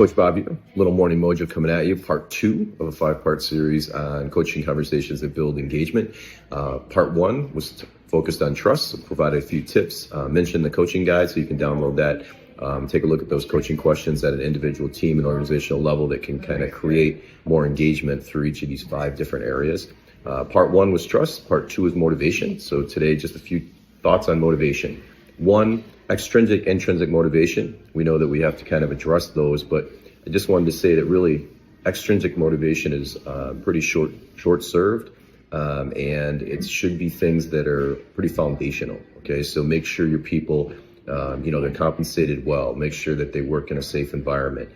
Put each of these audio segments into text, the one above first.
Coach Bobby, Little Morning Mojo coming at you, part 2 of a 5-part series on coaching conversations that build engagement. Part 1 was focused on trust, so provided a few tips, mentioned the coaching guide, so you can download that. Take a look at those coaching questions at an individual team and organizational level that can kind of create more engagement through each of these 5 different areas. Part 1 was trust, part 2 is motivation. So today, just a few thoughts on motivation. 1, extrinsic, intrinsic motivation. We know that we have to kind of address those, but I just wanted to say that really extrinsic motivation is pretty short-served, and it should be things that are pretty foundational. Okay, so make sure your people, they're compensated well. Make sure that they work in a safe environment.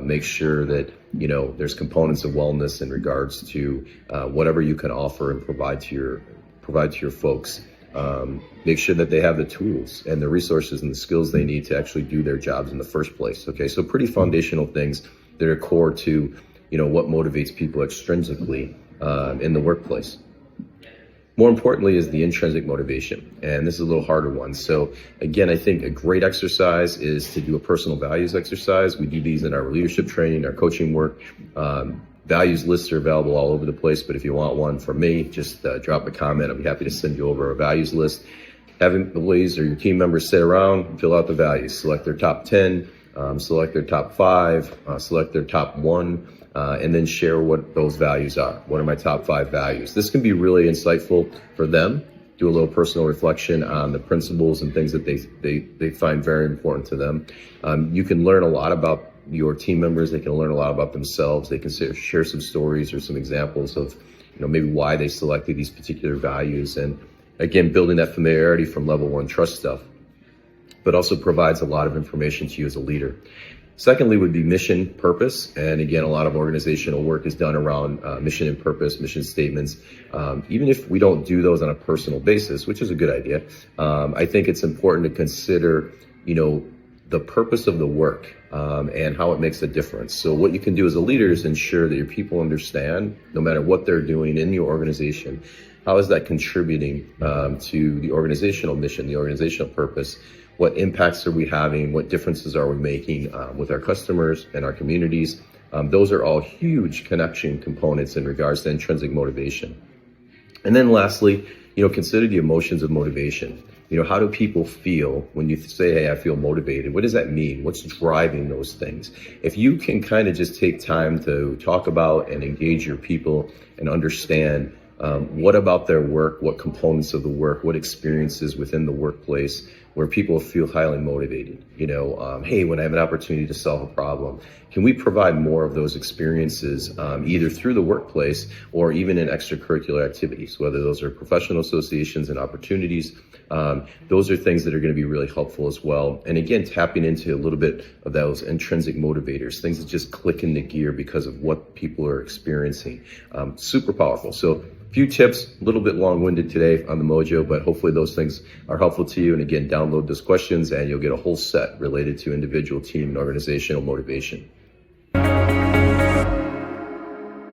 Make sure that there's components of wellness in regards to whatever you can offer and provide to your folks. Make sure that they have the tools and the resources and the skills they need to actually do their jobs in the first place. Okay, so pretty foundational things that are core to, what motivates people extrinsically in the workplace. More importantly is the intrinsic motivation, and this is a little harder one. So again, I think a great exercise is to do a personal values exercise. We do these in our leadership training, our coaching work. Values lists are available all over the place, but if you want one from me, just drop a comment. I'll be happy to send you over a values list. Have employees or your team members sit around, fill out the values, select their top 10, select their top 5, select their top 1, and then share what those values are. What are my top 5 values? This can be really insightful for them. Do a little personal reflection on the principles and things that they find very important to them. You can learn a lot about your team members. They can learn a lot about themselves. They can share some stories or some examples of, maybe why they selected these particular values. And again, building that familiarity from level 1 trust stuff, but also provides a lot of information to you as a leader. Secondly would be mission, purpose. And again, a lot of organizational work is done around mission and purpose, mission statements. Even if we don't do those on a personal basis, which is a good idea, I think it's important to consider, the purpose of the work and how it makes a difference. So what you can do as a leader is ensure that your people understand, no matter what they're doing in your organization, how is that contributing to the organizational mission, the organizational purpose? What impacts are we having? What differences are we making with our customers and our communities? Those are all huge connection components in regards to intrinsic motivation. And then lastly, consider the emotions of motivation. How do people feel when you say, hey, I feel motivated? What does that mean? What's driving those things? If you can kind of just take time to talk about and engage your people and understand what about their work, what components of the work, what experiences within the workplace where people feel highly motivated. Hey, when I have an opportunity to solve a problem, can we provide more of those experiences either through the workplace or even in extracurricular activities, whether those are professional associations and opportunities. Those are things that are going to be really helpful as well. And again, tapping into a little bit of those intrinsic motivators, things that just click into gear because of what people are experiencing. Super powerful. So few tips, a little bit long-winded today on the Mojo, but hopefully those things are helpful to you. And again, download those questions and you'll get a whole set related to individual, team, and organizational motivation.